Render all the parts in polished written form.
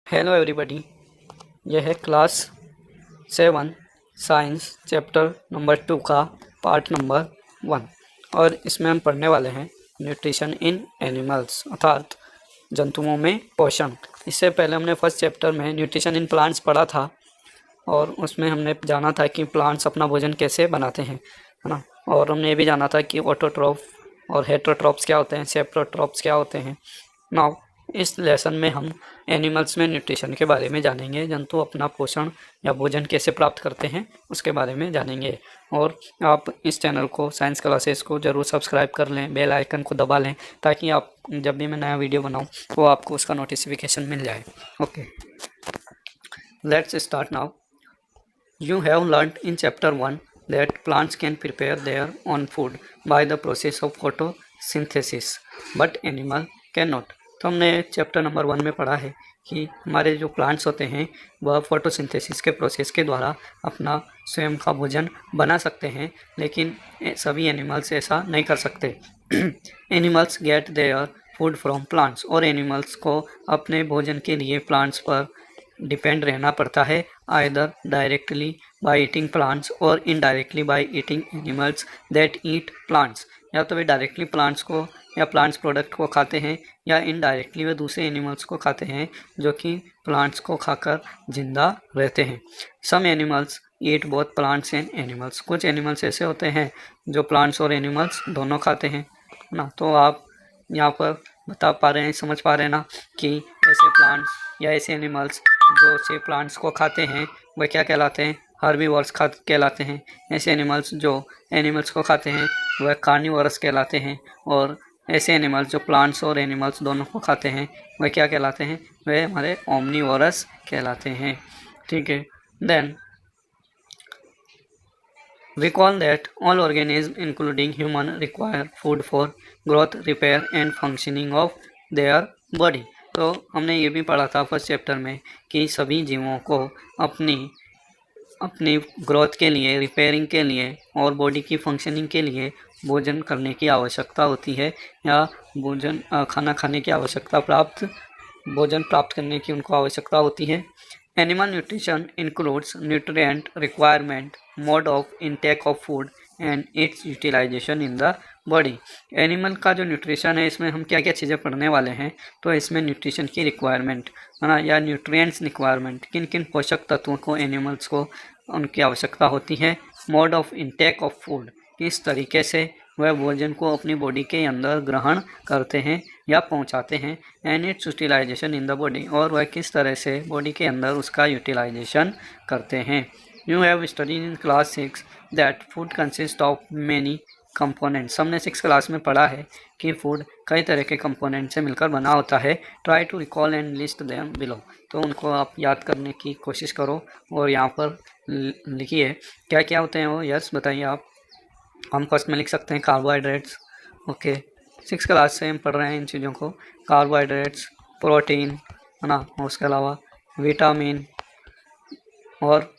Hello everybody. यह है class 7 science chapter number 2 का पार्ट नंबर 1 और इसमें हम पढ़ने वाले हैं न्यूट्रिशन इन एनिमल्स अर्थात जंतुओं में पोषण। इससे पहले हमने फर्स्ट चैप्टर में न्यूट्रिशन इन प्लांट्स पढ़ा था और उसमें हमने जाना था कि प्लांट्स अपना भोजन कैसे बनाते हैं, है ना। और हमने ये भी जाना था कि ऑटोट्रॉफ और हेटरोट्रॉप्स क्या होते हैं, सेप्रोट्रॉप्स क्या होते हैं। नाउ इस लेसन में हम एनिमल्स में न्यूट्रिशन के बारे में जानेंगे। जंतु अपना पोषण या भोजन कैसे प्राप्त करते हैं उसके बारे में जानेंगे। और आप इस चैनल को साइंस क्लासेस को ज़रूर सब्सक्राइब कर लें, बेल आइकन को दबा लें ताकि आप जब भी मैं नया वीडियो बनाऊं तो आपको उसका नोटिफिकेशन मिल जाए। Okay, let's start now. You have learnt in chapter 1 that plants can prepare their own food by the process of photosynthesis, but animal cannot। तो हमने चैप्टर नंबर 1 में पढ़ा है कि हमारे जो प्लांट्स होते हैं वह फोटोसिंथेसिस के प्रोसेस के द्वारा अपना स्वयं का भोजन बना सकते हैं, लेकिन सभी एनिमल्स ऐसा नहीं कर सकते। Animals gate their food from plants, और एनिमल्स को अपने भोजन के लिए प्लांट्स पर डिपेंड रहना पड़ता है, either directly by eating plants और indirectly by eating animals that eat plants. या तो वे डायरेक्टली प्लांट्स को या प्लांट्स प्रोडक्ट को खाते हैं, या इनडायरेक्टली वे दूसरे एनिमल्स को खाते हैं जो कि प्लांट्स को खाकर जिंदा रहते हैं। Some animals eat both plants and animals. कुछ एनिमल्स ऐसे होते हैं जो प्लांट्स और एनिमल्स दोनों खाते हैं, ना। तो आप यहाँ पर बता पा रहे हैं, समझ पा रहे हैं ना कि ऐसे प्लांट्स या ऐसे एनिमल्स जो से प्लांट्स को खाते हैं वह क्या कहलाते हैं, हर्बीवोर्स कहलाते हैं। ऐसे एनिमल्स जो एनिमल्स को खाते हैं वह कार्निवोरस कहलाते हैं, और ऐसे एनिमल्स जो प्लांट्स और एनिमल्स दोनों को खाते हैं वह क्या कहलाते हैं, वह हमारे ओमनीवोरस कहलाते हैं। ठीक है, then recall that all organisms including human require food for growth, repair and functioning of their body। तो हमने ये भी पढ़ा था फर्स्ट चैप्टर में कि सभी जीवों को अपनी ग्रोथ के लिए, रिपेयरिंग के लिए और बॉडी की फंक्शनिंग के लिए भोजन करने की आवश्यकता होती है, या भोजन खाना खाने की आवश्यकता भोजन प्राप्त करने की उनको आवश्यकता होती है। Animal nutrition includes nutrient requirement, mode of intake of food and its utilisation in the body. Animal का जो न्यूट्रिशन है इसमें हम क्या क्या चीज़ें पढ़ने वाले हैं, तो इसमें न्यूट्रिशन की रिक्वायरमेंट, है ना, या न्यूट्रिएंट्स रिक्वायरमेंट, किन किन पोषक तत्वों को एनिमल्स को उनकी आवश्यकता होती है। Mode of intake of food, किस तरीके से वह भोजन को अपनी बॉडी के अंदर ग्रहण करते हैं या पहुंचाते हैं। And its utilisation in the body, और वह किस तरह से बॉडी के अंदर उसका यूटिलाइजेशन करते हैं। You have studied in class 6 that food consist of many components. हमने 6 क्लास में पढ़ा है कि फूड कई तरह के कंपोनेंट से मिलकर बना होता है। Try to recall and list them below. तो उनको आप याद करने की कोशिश करो और यहाँ पर लिखिए क्या क्या होते हैं वो। यस, बताइए आप। हम फर्स्ट में लिख सकते हैं कार्बोहाइड्रेट्स। ओके, 6 क्लास से हम पढ़ रहे हैं इन चीज़ों को। कार्बोहाइड्रेट्स, प्रोटीन, है ना, और उसके अलावा विटामिन और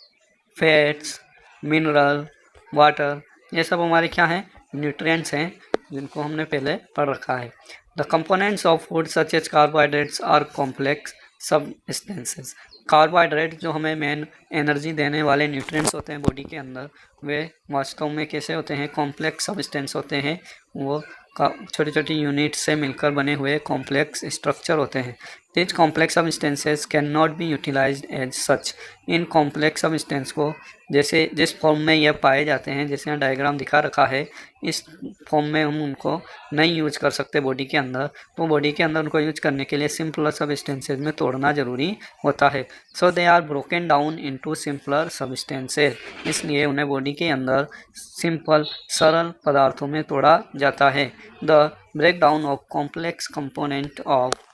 फैट्स, मिनरल, वाटर, ये सब हमारे क्या हैं, न्यूट्रिएंट्स हैं जिनको हमने पहले पढ़ रखा है। The components of food such as carbohydrates are complex substances. Carbohydrate जो हमें मेन एनर्जी देने वाले न्यूट्रिएंट्स होते हैं बॉडी के अंदर, वे वास्तव में कैसे होते हैं, कॉम्प्लेक्स सबस्टेंस होते हैं। वो छोटी छोटी यूनिट से मिलकर बने हुए कॉम्प्लेक्स स्ट्रक्चर होते हैं। This complex substances can not be utilised as such. इन कॉम्प्लेक्स सबस्टेंस को जैसे जिस फॉर्म में यह पाए जाते हैं, जैसे यहाँ डायग्राम दिखा रखा है, इस फॉर्म में हम उनको नहीं यूज कर सकते बॉडी के अंदर। तो बॉडी के अंदर उनको यूज करने के लिए सिंपलर सबस्टेंसेज में तोड़ना ज़रूरी होता है। So they are broken down into simpler substances. इसलिए उन्हें बॉडी के अंदर सिंपल सरल पदार्थों में तोड़ा जाता है। The breakdown of complex component of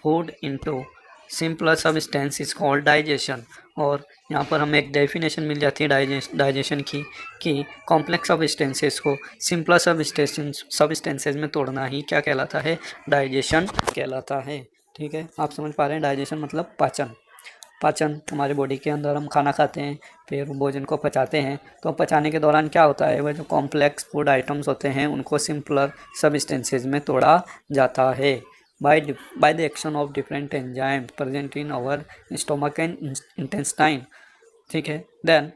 food into simpler substance is called digestion. और यहाँ पर हमें एक डेफिनेशन मिल जाती है डाइजेशन की, कि कॉम्प्लेक्स सब्सटेंसेस को सिंपलर सब्सटेंसेस में तोड़ना ही क्या कहलाता है, डाइजेशन कहलाता है। ठीक है, आप समझ पा रहे हैं। डाइजेशन मतलब पाचन हमारे बॉडी के अंदर हम खाना खाते हैं, फिर भोजन को पचाते हैं। तो पचाने के दौरान क्या होता है, वह जो कॉम्प्लेक्स फूड आइटम्स होते हैं उनको सिंपलर सब्सटेंसेज में तोड़ा जाता है। by the action of different enzymes present in our stomach and intestine. ठीक है. Then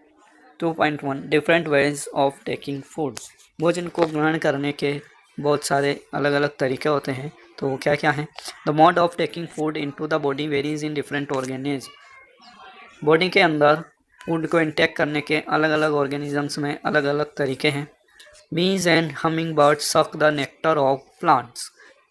2.1 different ways of taking food. भोजन को ग्रहण करने के बहुत सारे अलग अलग तरीके होते हैं. तो वो क्या क्या हैं? The mode of taking food into the body varies in different organism. Body के अंदर फूड को इंटेक करने के अलग अलग ऑर्गेनिजम्स में अलग अलग तरीके हैं. बीज and humming bird suck the nectar of plants.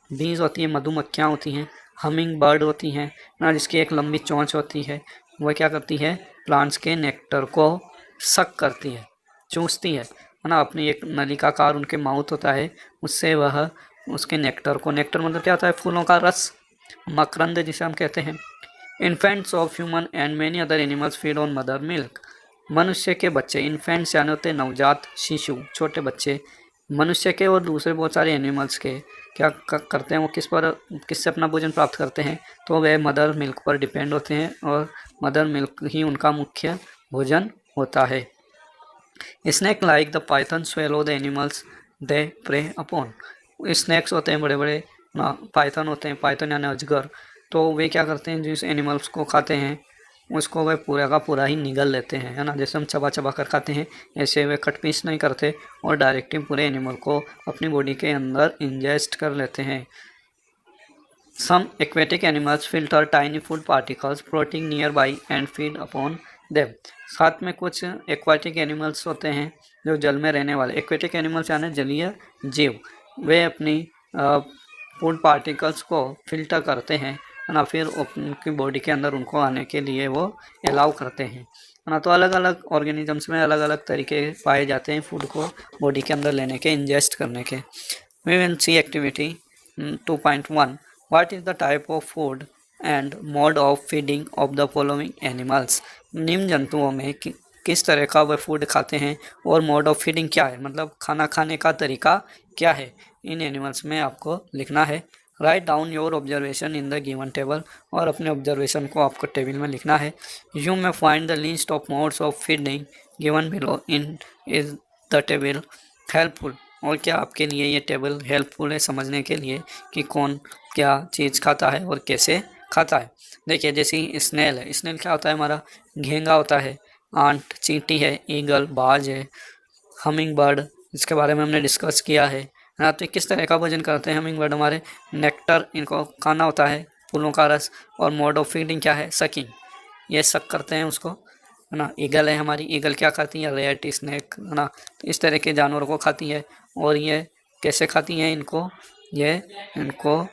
बीज होती हैं, मधुमक्खियाँ होती हैं. हमिंग बर्ड होती हैं ना, जिसकी एक लंबी चोंच होती है. वह क्या करती है? प्लांट्स के नेक्टर को सक करती है, चूसती है ना. अपनी एक नलिकाकार उनके माउथ होता है, उससे वह उसके नेक्टर को, नेक्टर मतलब क्या होता है? फूलों का रस, मकरंद जिसे हम कहते हैं. Infants of human and many other animals feed on mother milk. मनुष्य के बच्चे, इन्फेंट्स यानी होते हैं नवजात शिशु, छोटे बच्चे. मनुष्य के और दूसरे बहुत सारे एनिमल्स के क्या करते हैं? वो किससे अपना भोजन प्राप्त करते हैं? तो वे मदर मिल्क पर डिपेंड होते हैं और मदर मिल्क ही उनका मुख्य भोजन होता है. Snake like the python swallow the animals they prey upon. Snakes होते हैं बड़े बड़े ना, पाइथन होते हैं, पाइथन यानी अजगर. तो वे क्या करते हैं? जिस एनिमल्स को खाते हैं उसको वे पूरा का पूरा ही निगल लेते हैं, है ना. जैसे हम चबा चबा कर खाते हैं, ऐसे वे कट पीस नहीं करते और डायरेक्टली पूरे एनिमल को अपनी बॉडी के अंदर इंजेस्ट कर लेते हैं. Some aquatic animals filter tiny food particles floating nearby and feed upon them. साथ में कुछ एक्वाटिक एनिमल्स होते हैं जो जल में रहने वाले. एक्वेटिक एनिमल्स यानी जलीय जीव. वे अपनी फूड पार्टिकल्स को फिल्टर करते हैं ना, फिर उनकी बॉडी के अंदर उनको आने के लिए वो अलाउ करते हैं ना. तो अलग अलग ऑर्गेनिजम्स में अलग अलग तरीके पाए जाते हैं फूड को बॉडी के अंदर लेने के, इंजेस्ट करने के. We will see activity 2.1. What is the type of food and mode of feeding of the following animals. निम्न जंतुओं में किस तरह का वह फूड खाते हैं और मोड ऑफ फीडिंग क्या है, मतलब खाना खाने का तरीका क्या है, इन एनिमल्स में आपको लिखना है. Write down your observation in the given table. और अपने ऑब्जर्वेशन को आपको टेबल में लिखना है. You may find the list of modes of feeding given below. In is the table helpful. और क्या आपके लिए ये टेबल हेल्पफुल है समझने के लिए कि कौन क्या चीज़ खाता है और कैसे खाता है. देखिए जैसे स्नेल है. स्नेल क्या होता है? हमारा घेंगा होता है. आंट चींटी है. ईगल बाज है. हमिंग बर्ड, इसके बारे में हमने डिस्कस किया है ना. तो किस तरह का भोजन करते हैं हमिंग बर्ड? हमारे नेक्टर, इनको खाना होता है, फूलों का रस. और मोड ऑफ फीडिंग क्या है? सकिंग. ये सक करते हैं उसको, है ना. ईगल है हमारी. ईगल क्या खाती है? रेट, स्नेक, है ना. तो इस तरह के जानवरों को खाती है. और ये कैसे खाती हैं? इनको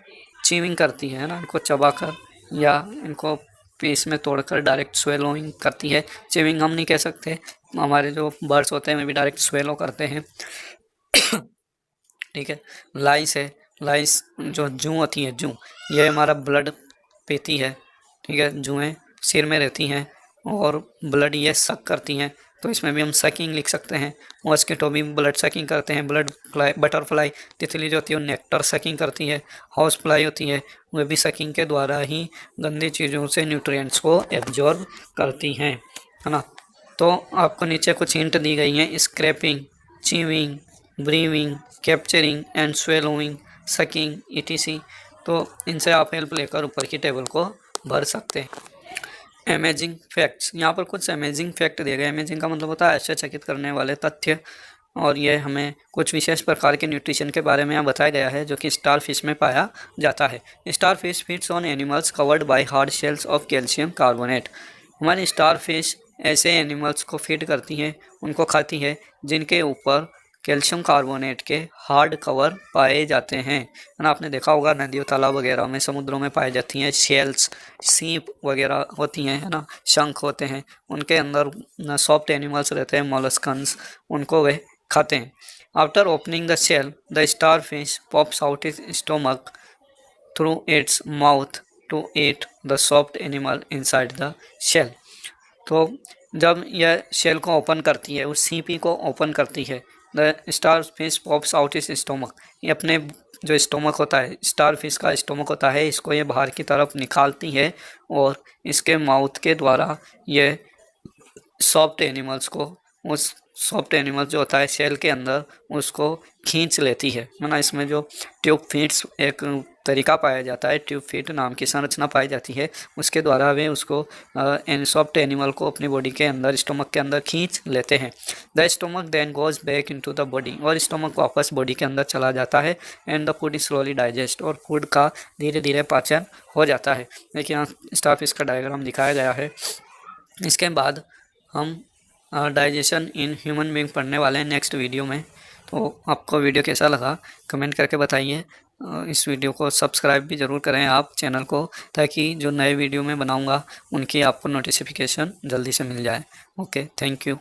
चीविंग करती है ना, इनको चबाकर या इनको पीस में तोड़कर डायरेक्ट स्वेलोइंग करती है. चीविंग हम नहीं कह सकते, हमारे जो बर्ड्स होते हैं वे भी डायरेक्ट स्वेलो करते हैं. ठीक है. लाइस है. लाइस जो जूं होती है, जूं, ये हमारा ब्लड पीती है. ठीक है. जुएँ सिर में रहती हैं और ब्लड ये सक करती हैं, तो इसमें भी हम सकिंग लिख सकते हैं. मॉस्किटो भी ब्लड सकिंग करते हैं. ब्लड फ्लाई, बटरफ्लाई, तितली जो होती है वो नेक्टर सकिंग करती है. हाउस फ्लाई होती है, वह भी सकिंग के द्वारा ही गंदी चीज़ों से न्यूट्रिएंट्स को एब्जॉर्ब करती हैं, है ना. तो आपको नीचे कुछ हिंट दी गई हैं. Scraping, chewing, brewing, capturing and swallowing, sucking, ETC. तो इनसे आप हेल्प लेकर ऊपर की टेबल को भर सकते हैं. Amazing facts. यहाँ पर कुछ अमेजिंग फैक्ट दिए गए. अमेजिंग का मतलब होता है आश्चर्यचकित करने वाले तथ्य. और ये हमें कुछ विशेष प्रकार के न्यूट्रिशन के बारे में यहाँ बताया गया है जो कि स्टार फिश में पाया जाता है. Star fish feeds on animals covered by hard shells of calcium carbonate. हमारी स्टार फिश ऐसे एनिमल्स को फीड करती हैं, उनको खाती है जिनके ऊपर कैल्शियम कार्बोनेट के हार्ड कवर पाए जाते हैं, है ना. आपने देखा होगा नदियों तालाब वगैरह में, समुद्रों में पाई जाती हैं शेल्स, सीप वगैरह होती हैं, है ना. शंख होते हैं, उनके अंदर सॉफ्ट एनिमल्स रहते हैं, मोलस्कन्स, उनको वे खाते हैं. After opening the shell the star fish pops out its stomach through its mouth to eat the soft animal inside the shell. तो जब यह शेल को ओपन करती है, उस सीपी को ओपन करती है, the star fish pops out इस स्टोमक. ये अपने जो स्टोमक होता है, स्टार फिश का स्टोमक होता है, इसको ये बाहर की तरफ निकालती है और इसके माउथ के द्वारा ये सॉफ्ट एनिमल्स को उस सॉफ्ट एनिमल जो होता है सेल के अंदर उसको खींच लेती है ना। इसमें जो ट्यूब फीड्स एक तरीका पाया जाता है, ट्यूब फीड नाम की संरचना पाई जाती है, उसके द्वारा वे उसको सॉफ्ट एनिमल को अपनी बॉडी के अंदर, स्टोमक के अंदर खींच लेते हैं। The stomach then goes back into the body, और स्टोमक वापस बॉडी के अंदर चला जाता है। And the food slowly digest, और फूड का धीरे धीरे पाचन हो जाता है। देखिए यहाँ स्टाफ इसका डायग्राम दिखाया गया है। इसके बाद हम डाइजेशन इन ह्यूमन बीइंग पढ़ने वाले हैं नेक्स्ट वीडियो में। तो आपको वीडियो कैसा लगा कमेंट करके बताइए। इस वीडियो को सब्सक्राइब भी ज़रूर करें आप चैनल को, ताकि जो नए वीडियो मैं बनाऊंगा उनकी आपको नोटिफिकेशन जल्दी से मिल जाए। Okay, thank you.